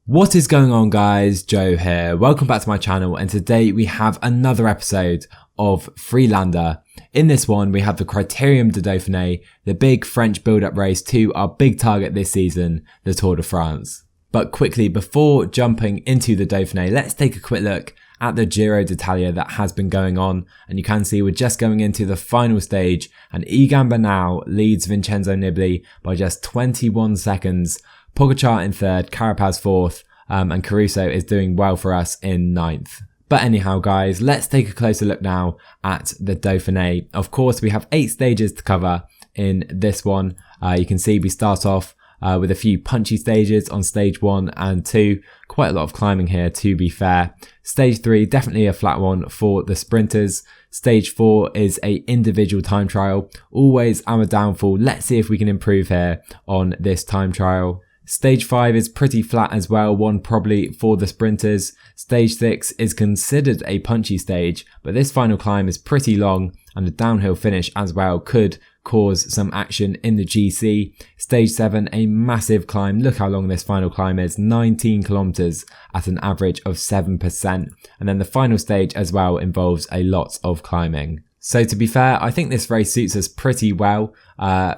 What is going on, guys? Joe here. Welcome back to my channel, and today we have another episode of FreeLanda. In this one we have the Critérium du Dauphiné, the big French build-up race to our big target this season, the Tour de France. But quickly, before jumping into the Dauphiné, let's take a quick look at the Giro d'Italia that has been going on, and you can see we're just going into the final stage, and Egan Bernal leads Vincenzo Nibali by just 21 seconds. Pogacar in third, Carapaz fourth, and Caruso is doing well for us in ninth. But anyhow, guys, let's take a closer look now at the Dauphiné. Of course, we have 8 stages to cover in this one. You can see we start off with a few punchy stages on stage 1 and 2. Quite a lot of climbing here, to be fair. Stage 3, definitely a flat one for the sprinters. Stage 4 is a individual time trial. Always our downfall. Let's see if we can improve here on this time trial. Stage 5 is pretty flat as well, one probably for the sprinters. Stage 6 is considered a punchy stage, but this final climb is pretty long, and the downhill finish as well could cause some action in the GC. Stage 7, a massive climb. Look how long this final climb is, 19 kilometers at an average of 7%. And then the final stage as well involves a lot of climbing. So to be fair, I think this race suits us pretty well.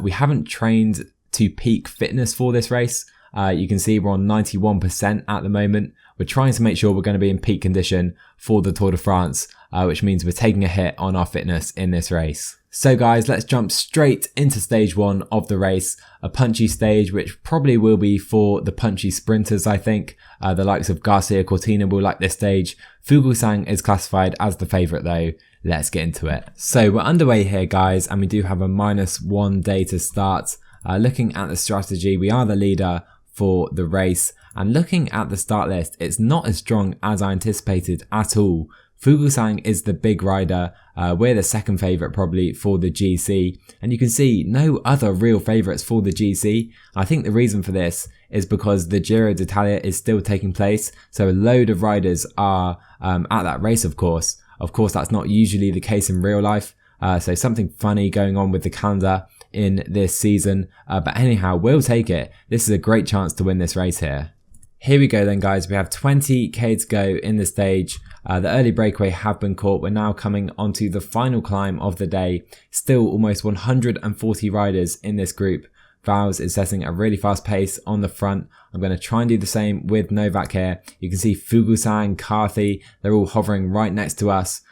We haven't trained to peak fitness for this race. You can see we're on 91% at the moment. We're trying to make sure we're going to be in peak condition for the Tour de France, which means we're taking a hit on our fitness in this race. So guys, let's jump straight into stage 1 of the race, a punchy stage which probably will be for the punchy sprinters, I think. The likes of Garcia Cortina will like this stage. Fuglsang is classified as the favourite though. Let's get into it. So we're underway here, guys, and we do have a -1 day to start. Looking at the strategy, we are the leader for the race, and looking at the start list, it's not as strong as I anticipated at all. Fuglsang is the big rider. We're the second favourite probably for the GC, and you can see no other real favourites for the GC. I think the reason for this is because the Giro d'Italia is still taking place, so a load of riders are at that race, of course. Of course, that's not usually the case in real life, so something funny going on with the calendar in this season, but anyhow, we'll take it. This is a great chance to win this race here. Here we go then, guys. We have 20k to go in the stage. The early breakaway have been caught. We're now coming onto the final climb of the day. Still almost 140 riders in this group. Vals is setting a really fast pace on the front. I'm going to try and do the same with Novak here. You can see Fuglsang, Carthy, they're all hovering right next to us.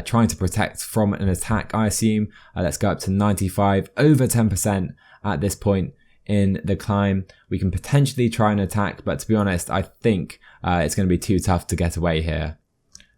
Trying to protect from an attack, I assume. Let's go up to 95, over 10% at this point in the climb. We can potentially try an attack, but to be honest, I think it's going to be too tough to get away here.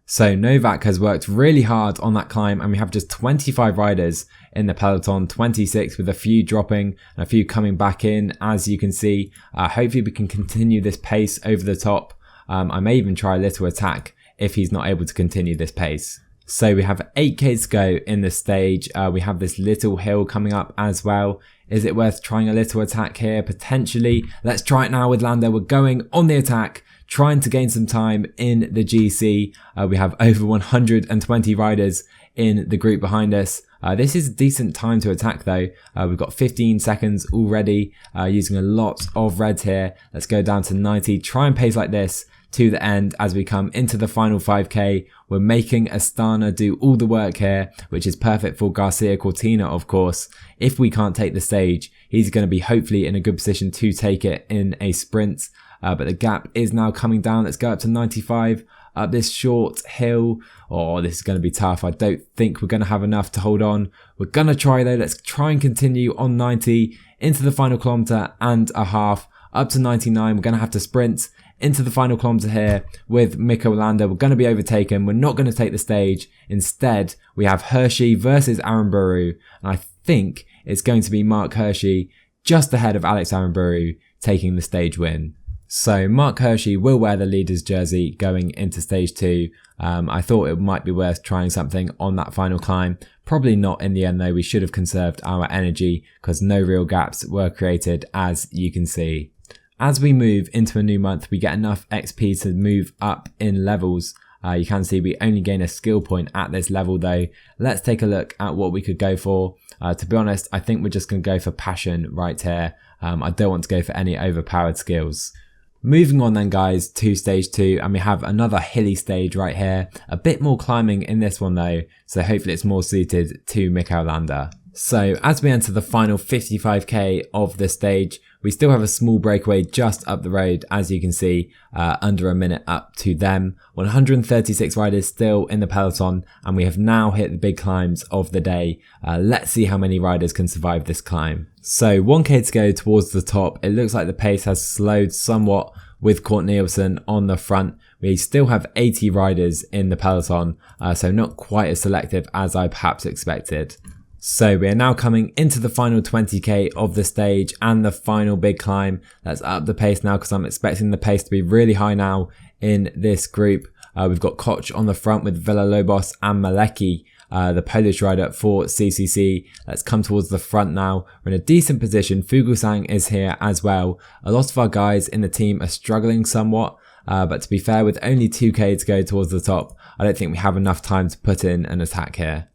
So Novak has worked really hard on that climb, and we have just 25 riders in the peloton, 26 with a few dropping and a few coming back in, as you can see. Hopefully we can continue this pace over the top. I may even try a little attack if he's not able to continue this pace. So we have 8k to go in the stage. We have this little hill coming up as well. Is it worth trying a little attack here? Potentially. Let's try it now with Landa. We're going on the attack, trying to gain some time in the GC. We have over 120 riders in the group behind us. This is a decent time to attack though. We've got 15 seconds already, using a lot of reds here. Let's go down to 90. Try and pace like this to the end as we come into the final 5k. We're making Astana do all the work here, which is perfect for Garcia Cortina, of course. If we can't take the stage, he's going to be hopefully in a good position to take it in a sprint. But the gap is now coming down. Let's go up to 95 up this short hill. Oh, this is going to be tough. I don't think we're going to have enough to hold on. We're going to try though. Let's try and continue on 90 into the final kilometre and a half. Up to 99, we're going to have to sprint into the final kilometre here with Mikel Landa. We're going to be overtaken. We're not going to take the stage. Instead, we have Hershey versus Aramburu, and I think it's going to be Mark Hershey just ahead of Alex Aramburu taking the stage win. So Mark Hershey will wear the leader's jersey going into stage 2. I thought it might be worth trying something on that final climb. Probably not in the end though. We should have conserved our energy because no real gaps were created, as you can see. As we move into a new month, we get enough XP to move up in levels. You can see we only gain a skill point at this level though. Let's take a look at what we could go for. To be honest, I think we're just going to go for passion right here. I don't want to go for any overpowered skills. Moving on then guys to stage 2, and we have another hilly stage right here. A bit more climbing in this one though, so hopefully it's more suited to Mikel Landa. So as we enter the final 55k of the stage, we still have a small breakaway just up the road, as you can see, under a minute up to them. 136 riders still in the peloton, and we have now hit the big climbs of the day. Let's see how many riders can survive this climb. So 1k to go towards the top. It looks like the pace has slowed somewhat with Kort Nielsen on the front. We still have 80 riders in the peloton, so not quite as selective as I perhaps expected. So we are now coming into the final 20k of the stage and the final big climb. Let's up the pace now because I'm expecting the pace to be really high now in this group. We've got Koch on the front with Villalobos and Malecki, the Polish rider for CCC. Let's come towards the front now. We're in a decent position. Fuglsang is here as well. A lot of our guys in the team are struggling somewhat, but to be fair, with only 2k to go towards the top, I don't think we have enough time to put in an attack here.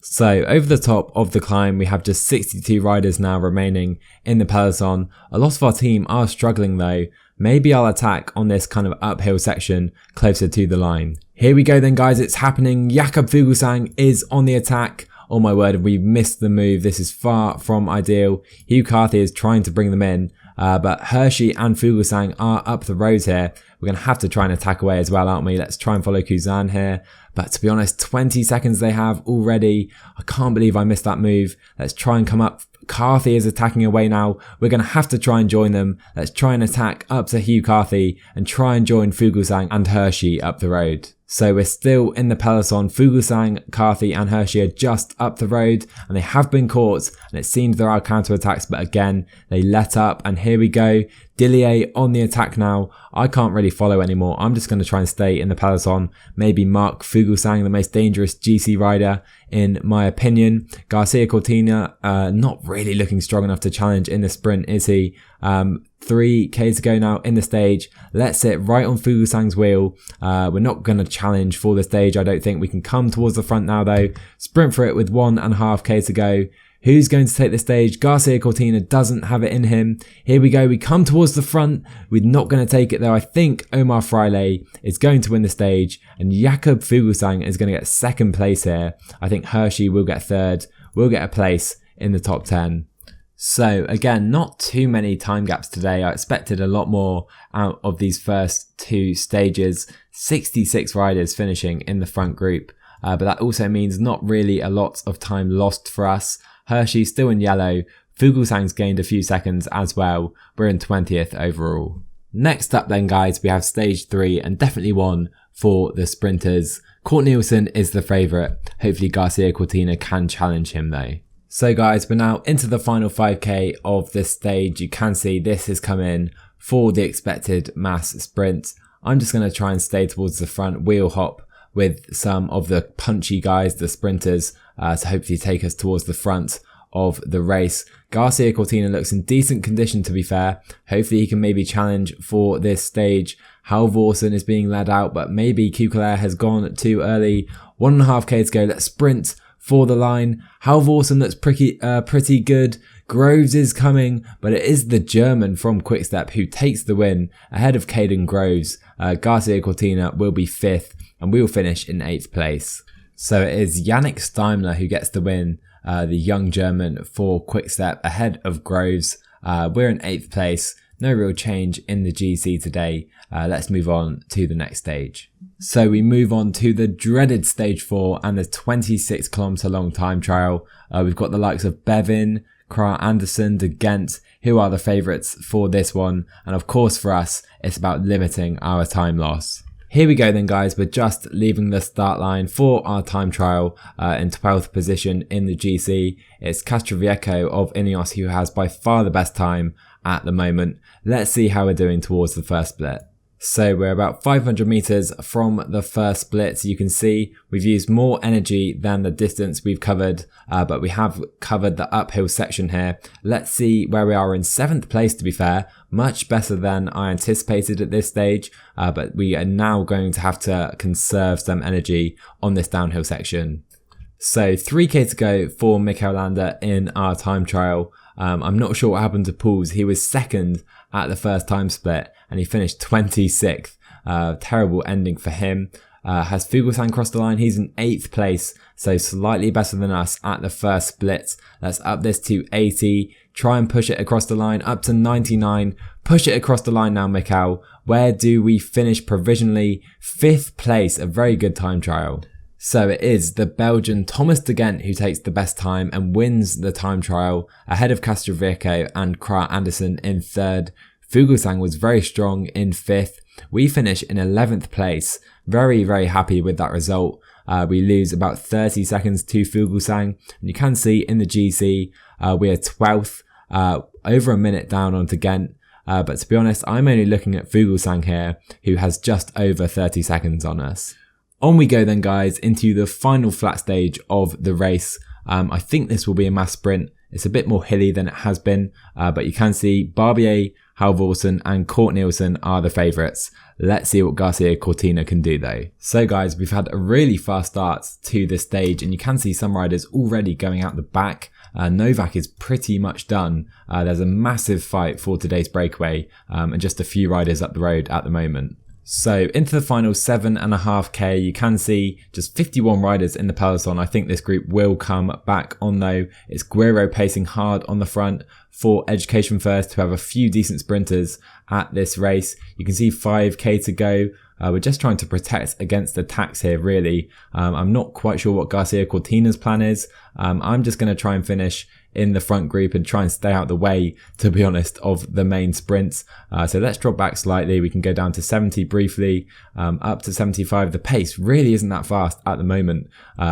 So over the top of the climb, we have just 62 riders now remaining in the peloton. A lot of our team are struggling though. Maybe I'll attack on this kind of uphill section closer to the line. Here we go then guys, it's happening. Jakob Fuglsang is on the attack. Oh my word, we've missed the move. This is far from ideal. Hugh Carthy is trying to bring them in, but Hershey and Fuglsang are up the road here. We're going to have to try and attack away as well, aren't we? Let's try and follow Kuzan here. But to be honest, 20 seconds they have already. I can't believe I missed that move. Let's try and come up. Carthy is attacking away now. We're going to have to try and join them. Let's try and attack up to Hugh Carthy and try and join Fuglsang and Hershey up the road. So we're still in the peloton. Fuglsang, Carthy and Hershey are just up the road and they have been caught, and it seems there are counterattacks, but again, they let up, and here we go. Dillier on the attack now. I can't really follow anymore. I'm just going to try and stay in the peloton. Maybe mark Fuglsang, the most dangerous GC rider in my opinion. Garcia Cortina, not really looking strong enough to challenge in the sprint, is he? 3k to go now in the stage. Let's sit right on Fuglsang's wheel. We're not going to challenge for the stage, I don't think. We can come towards the front now though. Sprint for it with 1.5k to go. Who's going to take the stage? Garcia Cortina doesn't have it in him. Here we go. We come towards the front. We're not going to take it though. I think Omar Freile is going to win the stage, and Jakob Fuglsang is going to get second place here. I think Hershey will get third. We'll get a place in the top 10. So again, not too many time gaps today. I expected a lot more out of these first two stages. 66 riders finishing in the front group, but that also means not really a lot of time lost for us. Hershey still in yellow. Fuglsang's gained a few seconds as well. We're in 20th overall. Next up then guys, we have stage 3, and definitely one for the sprinters. Kort Nielsen is the favourite. Hopefully Garcia Cortina can challenge him though. So guys, we're now into the final 5k of this stage. You can see this has come in for the expected mass sprint. I'm just going to try and stay towards the front, wheel hop with some of the punchy guys, the sprinters, to hopefully take us towards the front of the race. Garcia Cortina looks in decent condition to be fair. Hopefully he can maybe challenge for this stage. Halvorsen is being led out, but maybe Kukelair has gone too early. 1.5k to go. Let's sprint for the line. Halvorsen looks pretty good. Groves is coming, but it is the German from Quickstep who takes the win ahead of Caden Groves. Garcia Cortina will be 5th, and we will finish in 8th place. So it is Yannick Steimler who gets the win, the young German for Quickstep ahead of Groves. We're in 8th place. No real change in the GC today. Let's move on to the next stage. So we move on to the dreaded stage 4 and the 26km long time trial. We've got the likes of Bevin, Kra Anderson, De Gent, who are the favourites for this one. And of course for us, it's about limiting our time loss. Here we go then guys, we're just leaving the start line for our time trial in 12th position in the GC. It's Castroviejo of Ineos who has by far the best time at the moment. Let's see how we're doing towards the first split. So we're about 500 meters from the first split. You can see we've used more energy than the distance we've covered, but we have covered the uphill section here. Let's see where we are in 7th place, to be fair. Much better than I anticipated at this stage, but we are now going to have to conserve some energy on this downhill section. So 3k to go for Mikel Landa in our time trial. I'm not sure what happened to Pauls. He was 2nd at the first time split, and he finished 26th. Terrible ending for him. Has Fuglsang crossed the line? He's in 8th place, so slightly better than us at the first split. Let's up this to 80, try and push it across the line, up to 99, push it across the line now, Mikel. Where do we finish provisionally? 5th place, a very good time trial. So it is the Belgian Thomas de Gent who takes the best time and wins the time trial, ahead of Castrovirco and Kra Anderson in 3rd. Fuglsang was very strong in 5th. We finish in 11th place. Very, very happy with that result. We lose about 30 seconds to Fuglsang. And you can see in the GC, we are 12th, over a minute down on de Gent. But to be honest, I'm only looking at Fuglsang here, who has just over 30 seconds on us. On we go then, guys, into the final flat stage of the race. I think this will be a mass sprint. It's a bit more hilly than it has been, but you can see Barbier, Halvorsen and Kort Nielsen are the favourites. Let's see what Garcia Cortina can do though. So guys, we've had a really fast start to this stage, and you can see some riders already going out the back. Novak is pretty much done. There's a massive fight for today's breakaway, and just a few riders up the road at the moment. So into the final 7.5k, you can see just 51 riders in the peloton. I think this group will come back on though. It's Guerrero pacing hard on the front for Education First to have a few decent sprinters at this race. You can see 5k to go. We're just trying to protect against attacks here, really. I'm not quite sure what Garcia Cortina's plan is. I'm just going to try and finish in the front group and try and stay out the way, to be honest, of the main sprints. So let's drop back slightly. We can go down to 70 briefly, up to 75. The pace really isn't that fast at the moment.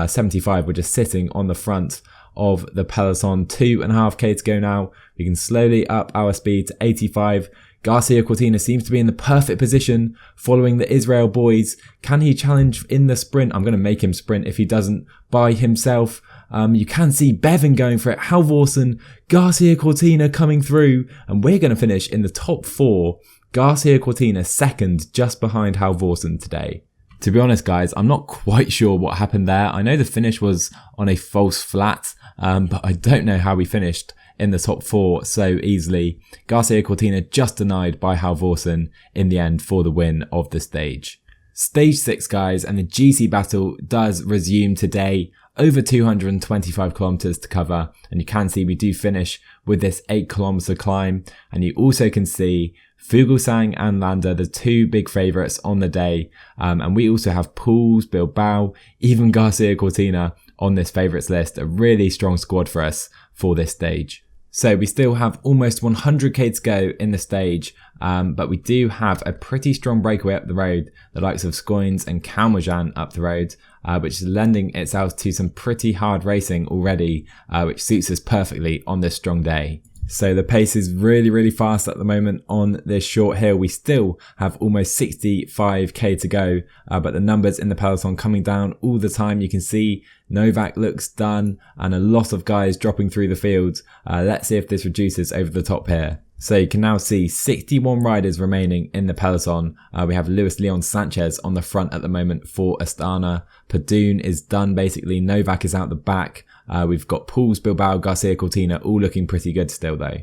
75, we're just sitting on the front of the peloton. 2.5k to go now. We can slowly up our speed to 85. Garcia Cortina seems to be in the perfect position following the Israel boys. Can he challenge in the sprint? I'm going to make him sprint if he doesn't by himself. You can see Bevan going for it, Halvorsen, Garcia Cortina coming through, and we're going to finish in the top 4. Garcia Cortina second, just behind Halvorsen today. To be honest, guys, I'm not quite sure what happened there. I know the finish was on a false flat, but I don't know how we finished in the top 4 so easily. Garcia Cortina just denied by Halvorsen in the end for the win of the stage. Stage 6, guys, and the GC battle does resume today. Over 225 kilometers to cover, and you can see we do finish with this 8-kilometer climb. And you also can see Fuglsang and Landa, the 2 big favourites on the day. And we also have Pools, Bilbao, even Garcia Cortina on this favourites list. A really strong squad for us for this stage. So we still have almost 100k to go in the stage, but we do have a pretty strong breakaway up the road, the likes of Scoins and Kalmajan up the road, which is lending itself to some pretty hard racing already, which suits us perfectly on this strong day. So the pace is really, really fast at the moment on this short hill. We still have almost 65k to go, but the numbers in the peloton coming down all the time. You can see Novak looks done and a lot of guys dropping through the field. Let's see if this reduces over the top here. So you can now see 61 riders remaining in the peloton. We have Luis Leon Sanchez on the front at the moment for Astana. Padun is done basically. Novak is out the back. We've got Pools, Bilbao, Garcia Cortina all looking pretty good still though.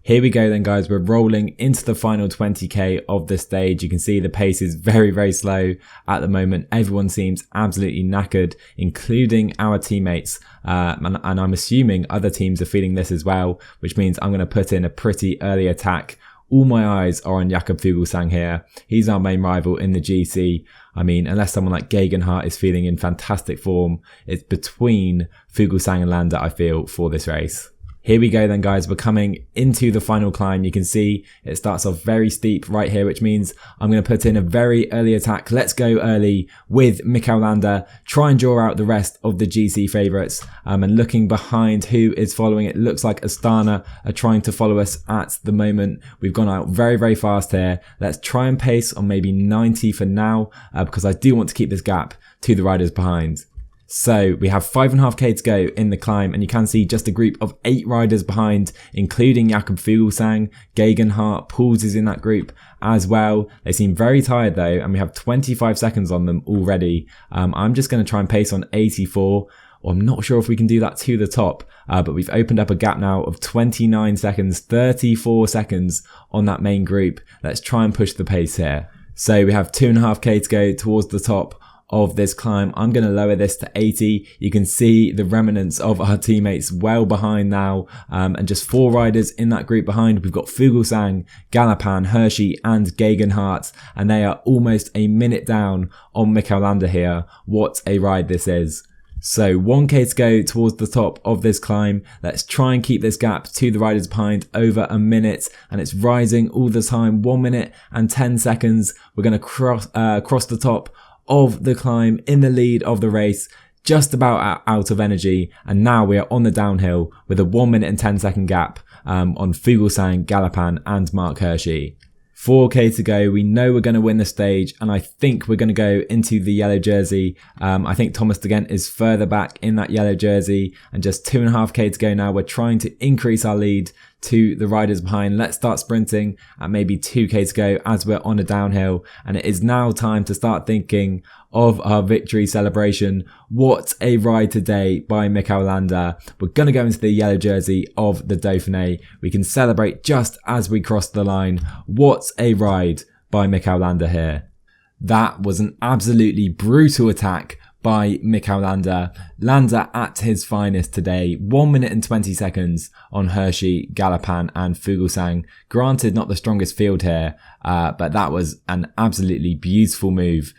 Here we go then, guys. We're rolling into the final 20k of the stage. You can see the pace is very, very slow at the moment. Everyone seems absolutely knackered, including our teammates. And I'm assuming other teams are feeling this as well, which means I'm going to put in a pretty early attack. All my eyes are on Jakob Fuglsang here. He's our main rival in the GC. I mean, unless someone like Gegenhardt is feeling in fantastic form, it's between Fuglsang and Landa, I feel, for this race. Here we go then, guys. We're coming into the final climb. You can see it starts off very steep right here, which means I'm going to put in a very early attack. Let's go early with Mikel Landa. Try and draw out the rest of the GC favourites. And looking behind who is following, it looks like Astana are trying to follow us at the moment. We've gone out very, very fast here. Let's try and pace on maybe 90 for now, because I do want to keep this gap to the riders behind. So we have 5.5k to go in the climb, and you can see just a group of 8 riders behind, including Jakob Fuglsang, Gegenhardt, Pools is in that group as well. They seem very tired though, and we have 25 seconds on them already. I'm just going to try and pace on 84. or I'm not sure if we can do that to the top, but we've opened up a gap now of 29 seconds, 34 seconds on that main group. Let's try and push the pace here. So we have 2.5k to go towards the top of this climb. I'm going to lower this to 80. You can see the remnants of our teammates well behind now, and just 4 riders in that group behind. We've got Fuglsang, Galopan, Hershey and Gegenhardt, and they are almost a minute down on Mikel Landa here. What a ride this is. So 1k to go towards the top of this climb. Let's try and keep this gap to the riders behind over a minute, and it's rising all the time. 1 minute and 10 seconds. We're going to cross the top of the climb in the lead of the race, just about out of energy, and now we are on the downhill with a 1 minute and 10 second gap on Fuglsang, Galopan and Mark Hershey. 4k to go. We know we're going to win the stage, and I think we're going to go into the yellow jersey. I think Thomas de Gent is further back in that yellow jersey, and just 2.5k to go now. We're trying to increase our lead to the riders behind. Let's start sprinting at maybe 2k to go as we're on a downhill, and it is now time to start thinking of our victory celebration. What a ride today by Mikel Landa. We're going to go into the yellow jersey of the Dauphiné. We can celebrate just as we cross the line. What a ride by Mikel Landa here. That was an absolutely brutal attack by Mikel Landa. Landa at his finest today. 1 minute and 20 seconds on Hershey, Galopan and Fuglsang. Granted, not the strongest field here, but that was an absolutely beautiful move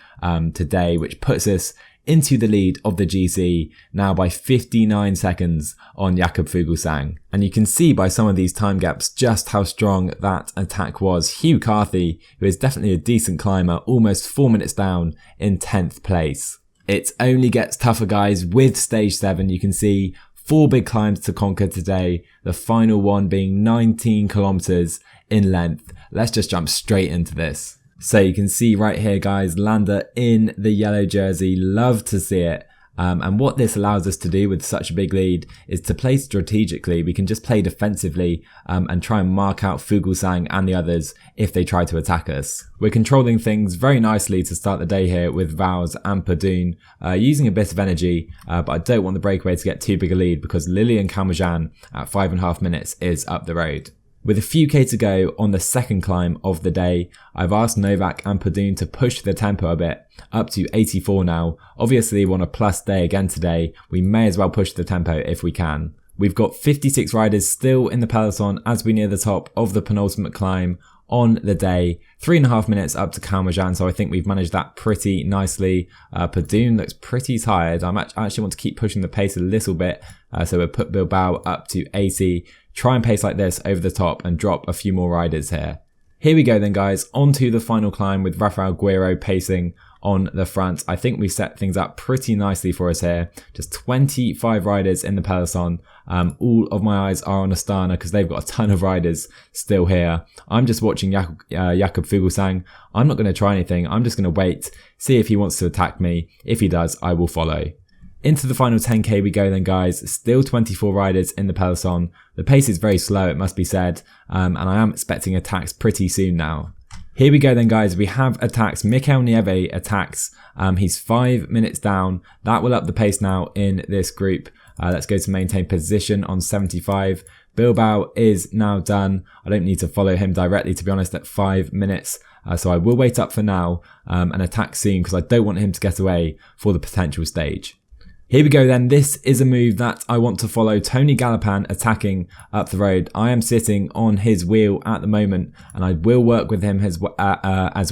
today, which puts us into the lead of the GC now by 59 seconds on Jakob Fuglsang. And you can see by some of these time gaps just how strong that attack was. Hugh Carthy, who is definitely a decent climber, almost 4 minutes down in 10th place. It only gets tougher, guys, with stage 7. You can see 4 big climbs to conquer today, the final one being 19 kilometers in length. Let's just jump straight into this. So you can see right here, guys, Landa in the yellow jersey. Love to see it. And what this allows us to do with such a big lead is to play strategically. We can just play defensively and try and mark out Fuglsang and the others if they try to attack us. We're controlling things very nicely to start the day here with Vowles and Padoon, using a bit of energy, but I don't want the breakaway to get too big a lead because Lilian Kalmajan at 5.5 minutes is up the road. With a few K to go on the second climb of the day, I've asked Novak and Padoon to push the tempo a bit, up to 84 now. Obviously, we're on a plus day again today. We may as well push the tempo if we can. We've got 56 riders still in the peloton as we near the top of the penultimate climb on the day. 3.5 minutes up to Kalmajan, so I think we've managed that pretty nicely. Padoon looks pretty tired. I actually want to keep pushing the pace a little bit, so we'll put Bilbao up to 80. Try and pace like this over the top and drop a few more riders here. Here we go then, guys, on to the final climb with Rafael Guerrero pacing on the front. I think we set things up pretty nicely for us here. Just 25 riders in the peloton. All of my eyes are on Astana because they've got a ton of riders still here. I'm just watching Jakob Fuglsang. I'm not going to try anything. I'm just going to wait, see if he wants to attack me. If he does, I will follow. Into the final 10k we go then, guys. Still 24 riders in the peloton. The pace is very slow, it must be said, and I am expecting attacks pretty soon now. Here we go then, guys. We have attacks. Mikel Nieve attacks. He's 5 minutes down. That will up the pace now in this group. Let's go to maintain position on 75. Bilbao is now done. I don't need to follow him directly, to be honest, at 5 minutes. So I will wait up for now and attack soon because I don't want him to get away for the potential stage. Here we go then. This is a move that I want to follow. Tony Galopan attacking up the road. I am sitting on his wheel at the moment and I will work with him as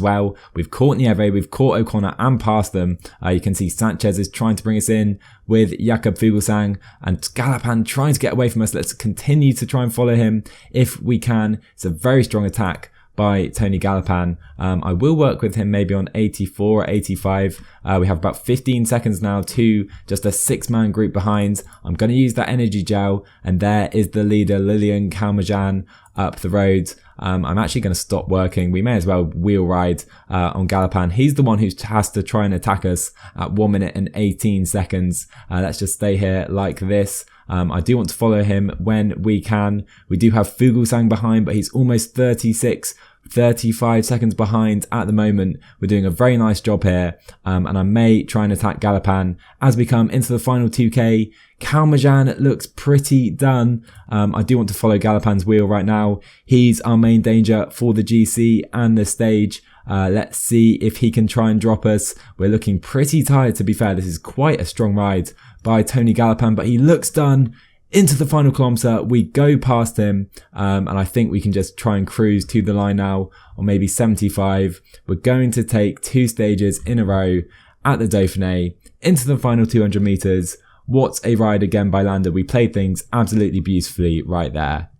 well. We've caught Nieve, we've caught O'Connor and passed them. You can see Sanchez is trying to bring us in with Jakob Fuglsang and Galopan trying to get away from us. Let's continue to try and follow him if we can. It's a very strong attack by Tony Galopan. I will work with him maybe on 84 or 85. We have about 15 seconds now to just a 6-man group behind. I'm going to use that energy gel, and there is the leader, Lilian Kalmajan, up the road. I'm actually going to stop working. We may as well wheel ride on Galopan. He's the one who has to try and attack us at 1 minute and 18 seconds. Let's just stay here like this. I do want to follow him when we can. We do have Fuglsang behind, but he's almost 36 35 seconds behind at the moment. We're doing a very nice job here, and I may try and attack Galopan as we come into the final 2k. Kalmajan looks pretty done. I do want to follow Galopan's wheel right now. He's our main danger for the GC and the stage. Let's see if he can try and drop us. We're looking pretty tired, to be fair. This is quite a strong ride by Tony Galopan, but he looks done. Into the final kilometre, we go past him, and I think we can just try and cruise to the line now, or maybe 75. We're going to take 2 stages in a row at the Dauphiné into the final 200 metres. What a ride again by Landa. We played things absolutely beautifully right there.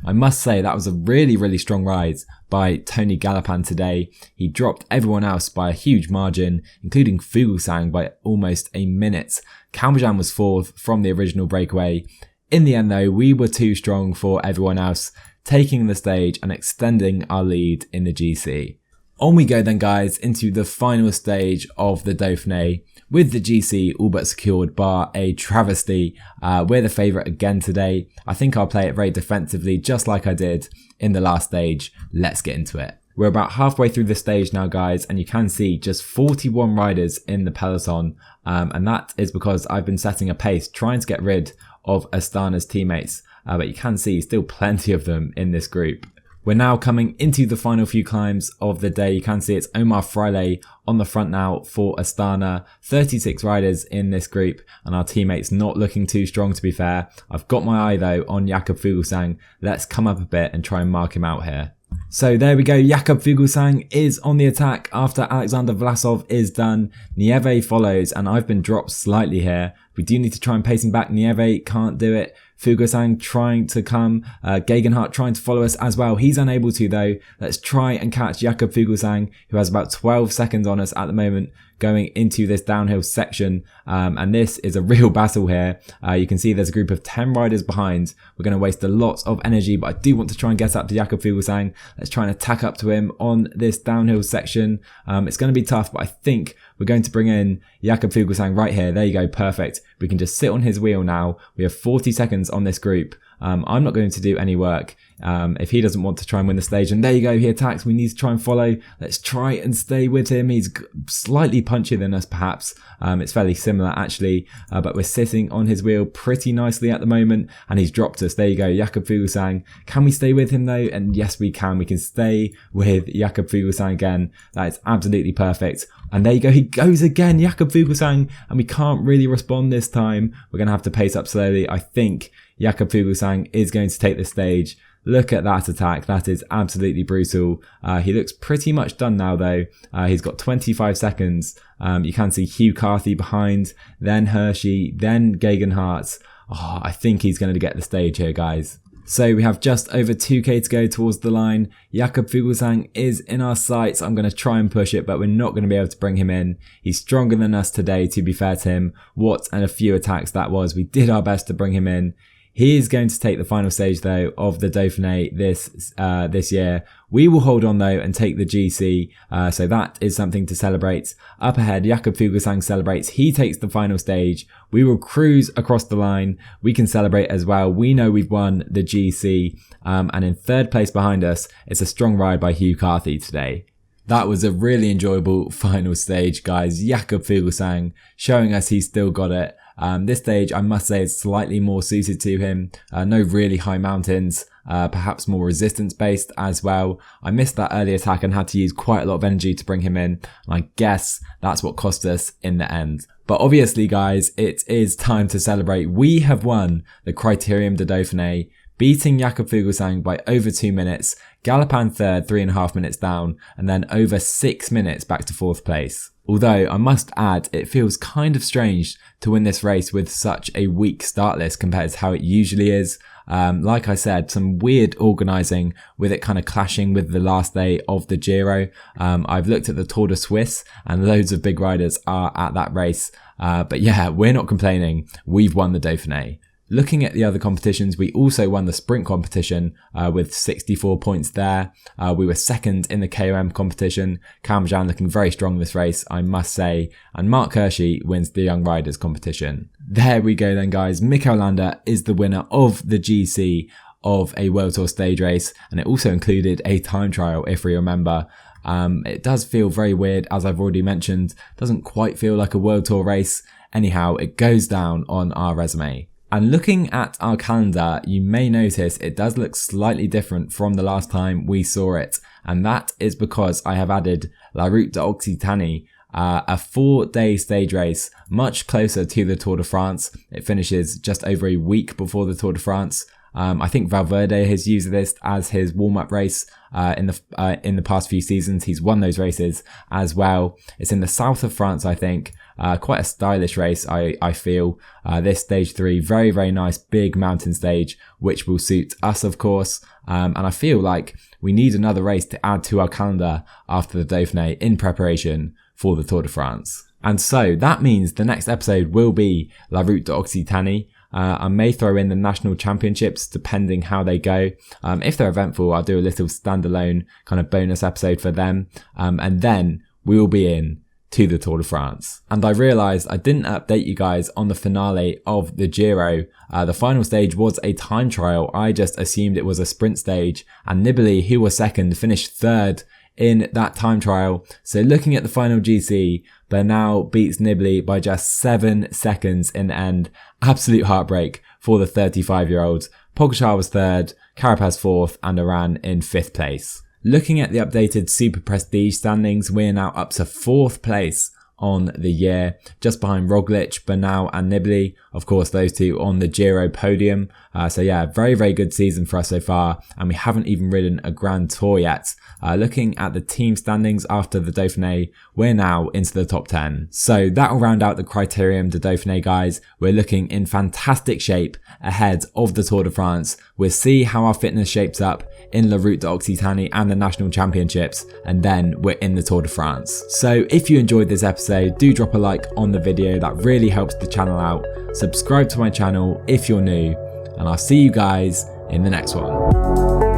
I must say that was a really strong ride by Tony Galopan today. He dropped everyone else by a huge margin, including Fuglsang by almost a minute. Kalmajan was 4th from the original breakaway. In the end though, we were too strong for everyone else, taking the stage and extending our lead in the GC. On we go then guys into the final stage of the Dauphiné, with the GC all but secured bar a travesty. We're the favourite again today. I think I'll play it very defensively just like I did in the last stage. Let's get into it. We're about halfway through the stage now guys, and you can see just 41 riders in the peloton, and that is because I've been setting a pace trying to get rid of Astana's teammates, but you can see still plenty of them in this group. We're now coming into the final few climbs of the day. You can see it's Omar Freile on the front now for Astana. 36 riders in this group, and our teammates not looking too strong, to be fair. I've got my eye though on Jakob Fuglsang. Let's come up a bit and try and mark him out here. So there we go, Jakob Fuglsang is on the attack after Alexander Vlasov is done. Nieve follows, and I've been dropped slightly here. We do need to try and pace him back. Nieve can't do it. Fuglsang trying to come. Gegenhardt trying to follow us as well. He's unable to though. Let's try and catch Jakob Fuglsang, who has about 12 seconds on us at the moment, going into this downhill section. And this is a real battle here. You can see there's a group of 10 riders behind. We're going to waste a lot of energy, but I do want to try and get up to Jakob Fuglsang. Let's try and attack up to him on this downhill section. It's going to be tough, but I think we're going to bring in Jakob Fuglsang right here. There you go, perfect. We can just sit on his wheel now. We have 40 seconds on this group. I'm not going to do any work if he doesn't want to try and win the stage. And there you go, he attacks. We need to try and follow. Let's try and stay with him. He's slightly punchier than us, perhaps. It's fairly similar, actually. But we're sitting on his wheel pretty nicely at the moment. And he's dropped us. There you go, Jakob Fuglsang. Can we stay with him, though? And yes, we can. We can stay with Jakob Fuglsang again. That is absolutely perfect. And there you go, he goes again, Jakob Fuglsang, and we can't really respond this time. We're going to have to pace up slowly. I think Jakob Fuglsang is going to take the stage. Look at that attack. That is absolutely brutal. He looks pretty much done now, though. He's got 25 seconds. You can see Hugh Carthy behind, then Hershey, then Gegenhardt. Oh, I think he's going to get the stage here, guys. So we have just over 2k to go towards the line. Jakob Fuglsang is in our sights. I'm going to try and push it, but we're not going to be able to bring him in. He's stronger than us today, to be fair to him. What and a few attacks that was. We did our best to bring him in. He is going to take the final stage, though, of the Dauphiné this year. We will hold on, though, and take the GC, so that is something to celebrate. Up ahead, Jakob Fuglsang celebrates. He takes the final stage. We will cruise across the line. We can celebrate as well. We know we've won the GC, and in 3rd place behind us, it's a strong ride by Hugh Carthy today. That was a really enjoyable final stage, guys. Jakob Fuglsang showing us he's still got it. This stage, I must say, is slightly more suited to him. No really high mountains, perhaps more resistance based as well. I missed that early attack and had to use quite a lot of energy to bring him in. And I guess that's what cost us in the end. But obviously, guys, it is time to celebrate. We have won the Critérium du Dauphiné, beating Jakob Fuglsang by over 2 minutes, Galopan 3rd, 3.5 minutes down, and then over 6 minutes back to 4th place. Although, I must add, it feels kind of strange to win this race with such a weak start list compared to how it usually is. Like I said, some weird organising with it kind of clashing with the last day of the Giro. I've looked at the Tour de Suisse and loads of big riders are at that race. But yeah, we're not complaining. We've won the Dauphiné. Looking at the other competitions, we also won the sprint competition with 64 points there. We were 2nd in the KOM competition. Kalmajan looking very strong this race, I must say. And Mark Hershey wins the Young Riders competition. There we go then, guys. Mikel Landa is the winner of the GC of a World Tour stage race, and it also included a time trial, if we remember. It does feel very weird, as I've already mentioned. Doesn't quite feel like a World Tour race. Anyhow, it goes down on our resume. And looking at our calendar, you may notice it does look slightly different from the last time we saw it. And that is because I have added La Route d'Occitanie, a 4-day stage race, much closer to the Tour de France. It finishes just over a week before the Tour de France. I think Valverde has used this as his warm-up race in the past few seasons. He's won those races as well. It's in the south of France, I think. Quite a stylish race, I feel. This stage 3, very, very nice big mountain stage, which will suit us, of course. And I feel like we need another race to add to our calendar after the Dauphiné in preparation for the Tour de France. And so that means the next episode will be La Route d'Occitanie. I may throw in the national championships depending how they go. If they're eventful, I'll do a little standalone kind of bonus episode for them. And then we will be in to the Tour de France. And I realised I didn't update you guys on the finale of the Giro. The final stage was a time trial. I just assumed it was a sprint stage, and Nibali, who was second, finished third in that time trial. So looking at the final GC, Bernal beats Nibali by just 7 seconds in the end. Absolute heartbreak for the 35-year-old. Pogačar was third, Carapaz fourth, and Uran in 5th place. Looking at the updated Super Prestige standings, we're now up to 4th place on the year, just behind Roglic, Bernal and Nibali. Of course, those two on the Giro podium. So yeah, very, very good season for us so far, and we haven't even ridden a Grand Tour yet. Looking at the team standings after the Dauphiné, we're now into the top 10. So that'll round out the Critérium du Dauphiné, guys. We're looking in fantastic shape ahead of the Tour de France. We'll see how our fitness shapes up in La Route d'Occitanie and the national championships, and then we're in the Tour de France. So if you enjoyed this episode, do drop a like on the video. That really helps the channel out. Subscribe to my channel if you're new, and I'll see you guys in the next one.